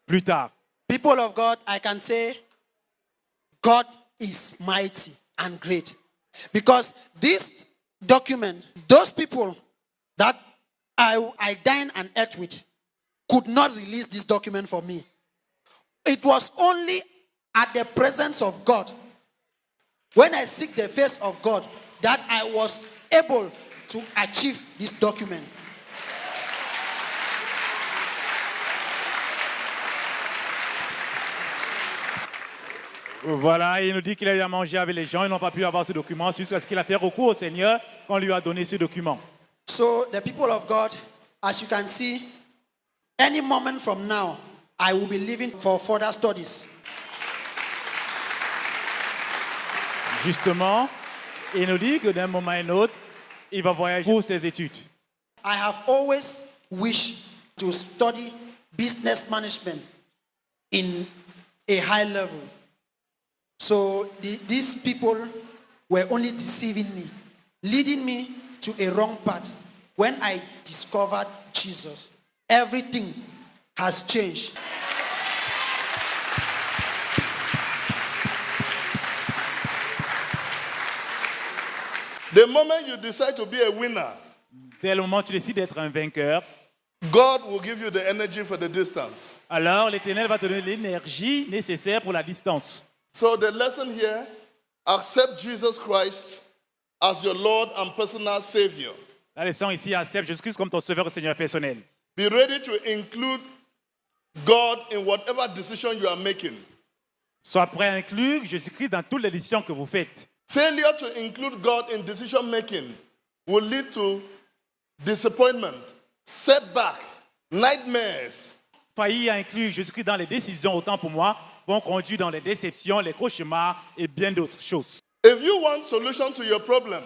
plus tard. People of God, I can say, God is mighty and great. Because this document, those people that I dined and ate with, could not release this document for me. It was only at the presence of God, when I seek the face of God, that I was able to achieve this document. Voilà, il nous dit qu'il a eu à manger avec les gens, ils n'ont pas pu avoir ce document jusqu'à ce qu'il a fait recours au Seigneur qu'on lui a donné ce document. So the people of God, as you can see, any moment from now, I will be leaving for further studies. Justement, il nous dit que d'un moment à un autre, il va voyager pour ses études. I have always wished to study business management in a high level. So these people were only deceiving me, leading me to a wrong path. When I discovered Jesus, everything has changed. The moment you decide to be a winner, Dès le moment où tu décides d'être un vainqueur, God will give you the energy for the distance. alors l'Éternel va te donner l'énergie nécessaire pour la distance. So the lesson here, accept Jesus Christ as your Lord and personal Savior. La leçon ici, accepte Jésus-Christ comme ton sauveur et Seigneur personnel. Be ready to include God in whatever decision you are making. Sois prêt à inclure Jésus-Christ dans toutes les décisions que vous faites. Failure to include God in decision making will lead to disappointment, setback, nightmares. Faillir à inclure Jésus-Christ dans les décisions, autant pour moi, vont conduire dans les déceptions, les cauchemars et bien d'autres choses. If you want solution to your problem,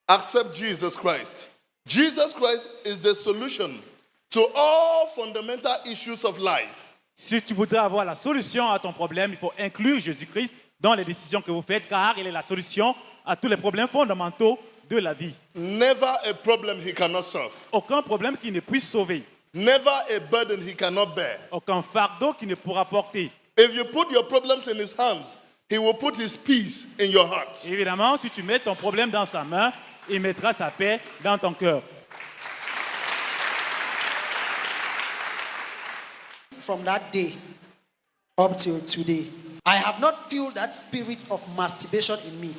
accept Jesus Christ. Jesus Christ is the solution to all fundamental issues of life. Si tu voudrais avoir la solution à ton problème, il faut inclure Jésus-Christ dans les décisions que vous faites, car il est la solution à tous les problèmes fondamentaux de la vie. Never a problem he cannot solve. Aucun problème qui ne puisse sauver. Never a burden he cannot bear. Aucun fardeau qui ne pourra porter. If you put your problems in his hands, he will put his peace in your heart. Évidemment, si tu mets ton problème dans sa main, il mettra sa paix dans ton cœur. From that day up till today, I have not felt that spirit of masturbation in me.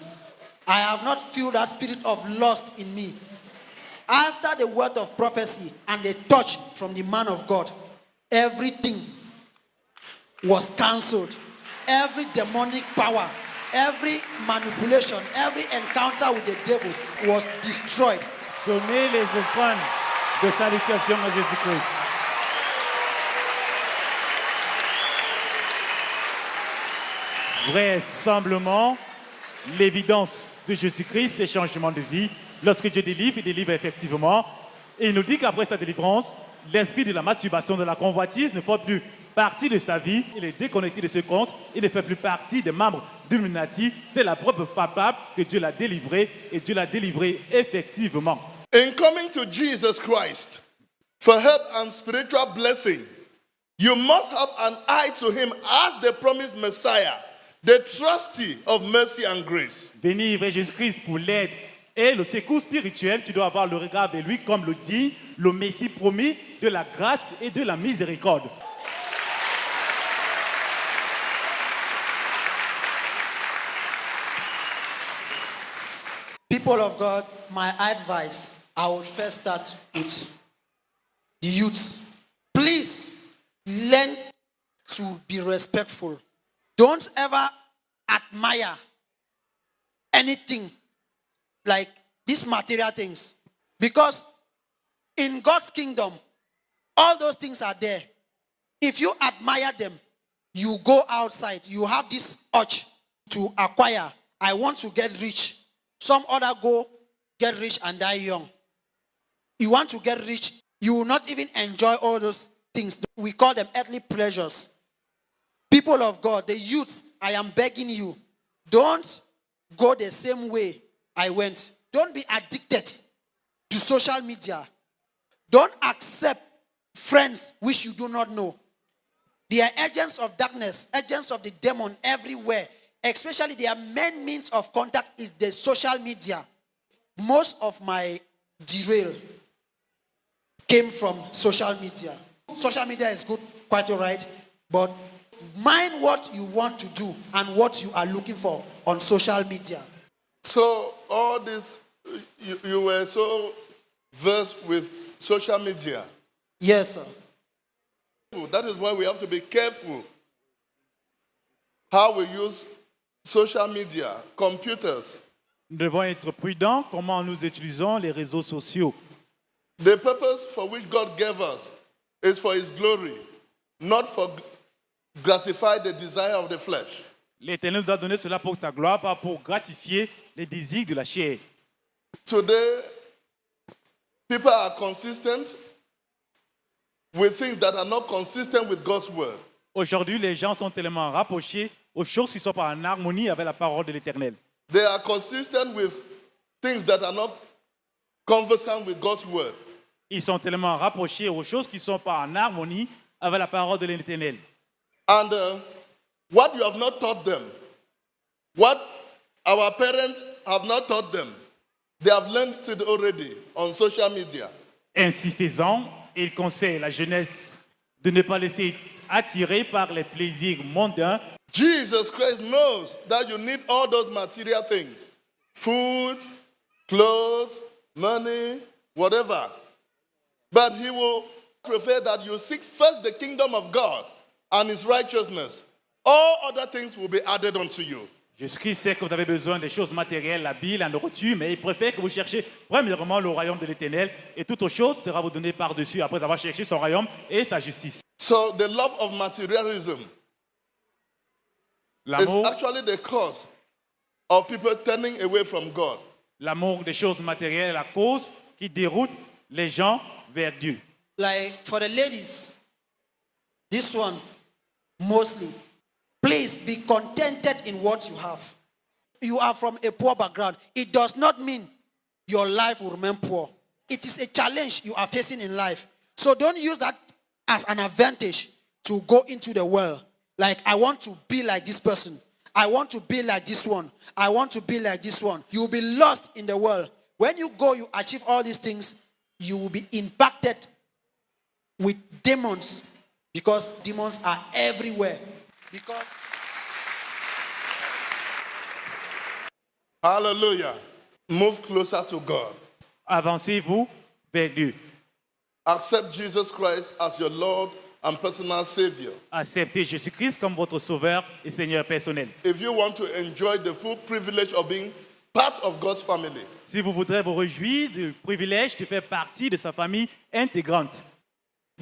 I have not felt that spirit of lust in me. After the word of prophecy and the touch from the man of God, everything was cancelled. Every demonic power, every manipulation, every encounter with the devil was destroyed. Donnez les offrandes de salutation à Jésus-Christ. Vraisemblablement, l'évidence de Jésus-Christ, c'est changement de vie. Lorsque Dieu délivre, il délivre effectivement. Et il nous dit qu'après sa délivrance, l'esprit de la masturbation, de la convoitise ne peut plus partie de sa vie, il est déconnecté de ce compte, il ne fait plus partie des membres d'Illuminati. C'est la preuve palpable que Dieu l'a délivré et Dieu l'a délivré effectivement. In coming to Jesus Christ for help and spiritual blessing, you must have an eye to him as the promised Messiah, the trustee of mercy and grace. Venir vers Jésus-Christ pour l'aide et le secours spirituel, tu dois avoir le regard vers lui comme le dit le Messie promis de la grâce et de la miséricorde. People of God, my advice, I would first start with the youths. Please learn to be respectful. Don't ever admire anything like these material things. Because in God's kingdom, all those things are there. If you admire them, you go outside, you have this urge to acquire. I want to get rich. Some other go get rich and die young. You want to get rich, you will not even enjoy all those things. We call them earthly pleasures. People of God, the youths, I am begging you, don't go the same way I went. Don't be addicted to social media. Don't accept friends which you do not know. They are agents of darkness, agents of the demon everywhere. Especially their main means of contact is the social media. Most of my derail came from social media. Social media is good, quite all right, but mind what you want to do and what you are looking for on social media. So all this, you were so versed with social media. Yes, sir. That is why we have to be careful how we use social media, computers. Nous devons être prudents comment nous utilisons les réseaux sociaux. The purpose for which God gave us is for his glory, not for gratify the desire of the flesh. L'Éternel nous a donné cela pour sa gloire, pas pour gratifier les désirs de la chair. Today, people are consistent with things that are not consistent with God's word. Aujourd'hui, les gens sont tellement rapprochés aux choses qui ne sont pas en harmonie avec la parole de l'Éternel. They are consistent with things that are not conversant with God's word. Ils sont tellement rapprochés aux choses qui ne sont pas en harmonie avec la parole de l'Éternel. And what you have not taught them, what our parents have not taught them, they have learned it already on social media. Ainsi faisant, il conseille la jeunesse de ne pas laisser attirer par les plaisirs mondains. Jesus Christ knows that you need all those material things. Food, clothes, money, whatever. But he will prefer that you seek first the kingdom of God and his righteousness. All other things will be added unto you. Jésus-Christ sait que vous avez besoin des choses matérielles, la Bible, la nourriture, mais il préfère que vous cherchiez premièrement le royaume de l'Éternel et toute autre chose sera vous donnée par-dessus après avoir cherché son royaume et sa justice. So the love of materialism is L'amour, actually the cause of people turning away from God. l'amour des choses matérielles est la cause qui déroute les gens vers Dieu. Like for the ladies, this one mostly, please be contented in what you have. You are from a poor background. It does not mean your life will remain poor. It is a challenge you are facing in life. So don't use that as an advantage to go into the world. Like, I want to be like this person. I want to be like this one. I want to be like this one. You will be lost in the world. When you go, you achieve all these things, you will be impacted with demons because demons are everywhere. Because Hallelujah. Move closer to God. Avancez-vous vers Dieu. Accept Jesus Christ as your Lord and personal Savior. Acceptez Jésus-Christ comme votre sauveur et Seigneur personnel. If you want to enjoy the full privilege of being part of God's family, Si vous voudrez vous réjouir du privilège de faire partie de sa famille intégrante.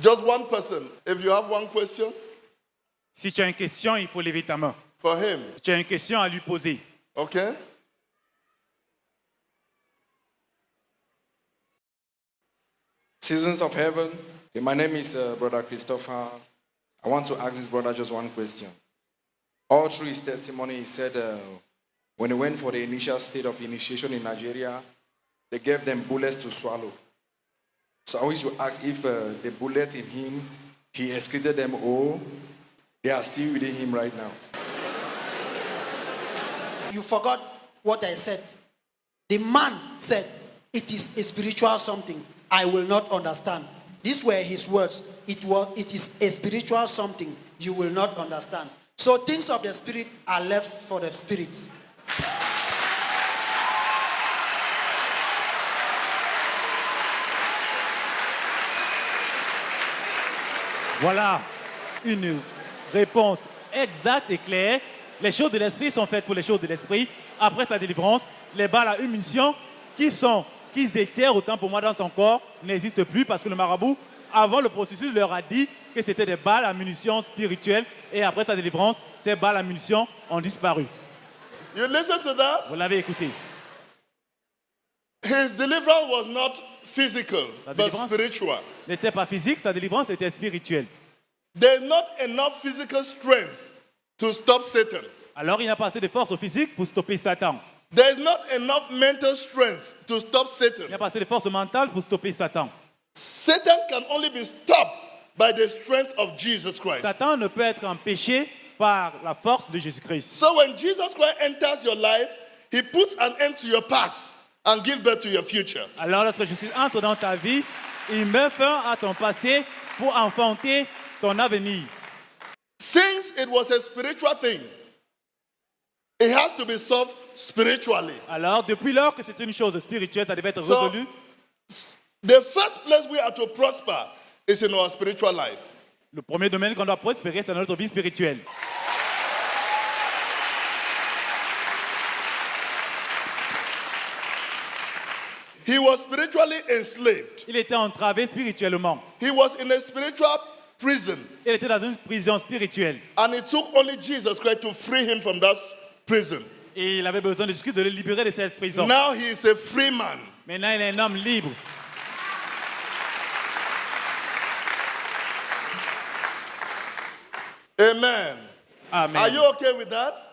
just one person. If you have one question Si tu as une question, il faut lever ta main. for him, Si tu as une question à lui poser. okay? Citizens of heaven, my name is Brother Christopher I want to ask this brother just one question. All through his testimony, he said when he went for the initial state of initiation in Nigeria, they gave them bullets to swallow. So I wish to ask if the bullets in him, he excreted them or they are still within him right now. You forgot what I said. The man said, it is a spiritual something. I will not understand. These were his words. It is a spiritual something you will not understand. So things of the spirit are left for the spirits. Voilà une réponse exacte et claire. Les choses de l'esprit sont faites pour les choses de l'esprit. Après sa délivrance, les balles à une munition qu'ils étaient autant pour moi dans son corps n'existent plus parce que le marabout, avant le processus, leur a dit que c'était des balles à munitions spirituelles et après sa délivrance, ces balles à munitions ont disparu. You listen to that? Vous l'avez écouté. His deliverance was not physical, but spiritual. N'était pas physique, sa délivrance était spirituelle. There's not enough physical strength to stop Satan. Alors il n'y a pas assez de force au physique pour stopper Satan. There's not enough mental strength to stop Satan. Il n'y a pas assez de force mentale pour stopper Satan. Satan can only be stopped by the strength of Jesus Christ. Satan ne peut être empêché par la force de Jésus-Christ. So when Jesus Christ enters your life, he puts an end to your past and gives birth to your future. Alors lorsque Jésus entre dans ta vie, il met fin à ton passé pour enfanter ton avenir. Since it was a spiritual thing, it has to be solved spiritually. Alors depuis lors que c'est une chose spirituelle, ça devait être résolu. The first place we are to prosper is in our spiritual life. Le premier domaine qu'on doit prospérer, c'est dans notre vie spirituelle. He was spiritually enslaved. Il était entravé spirituellement. He was in a spiritual prison. Il était dans une prison spirituelle. And it took only Jesus Christ to free him from that prison. Et il avait besoin de Jésus de le libérer de cette prison. Now he is a free man. Maintenant, il est un homme libre. Amen. Amen. Are you okay with that?